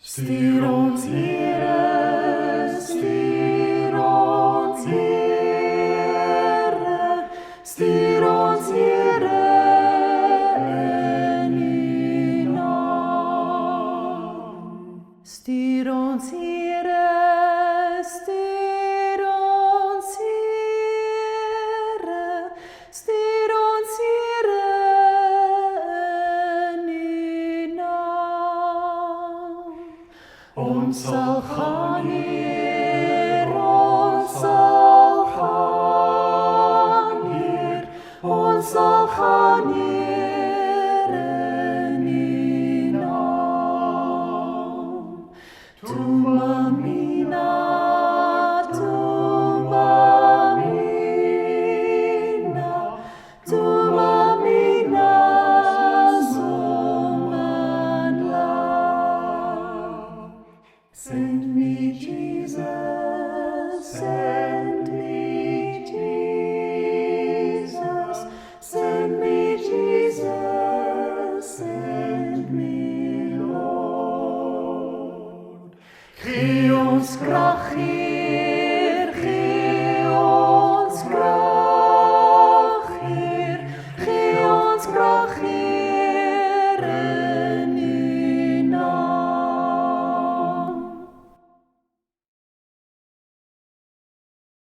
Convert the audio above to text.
Stuur ons, Here, stuur ons, Here, stuur ons, Here, in U naam. Stuur ons, Here, stuur ons, Here, stuur ons, Here, in U naam. Ons sal gaan, Heer, ons sal gaan, Heer, ons sal gaan, Heer, in U naam. Tumamina, tumamina, tumamina, summan love. Send me, Jesus, send me, Jesus, send me, Jesus, send me, Lord. Gee ons krag,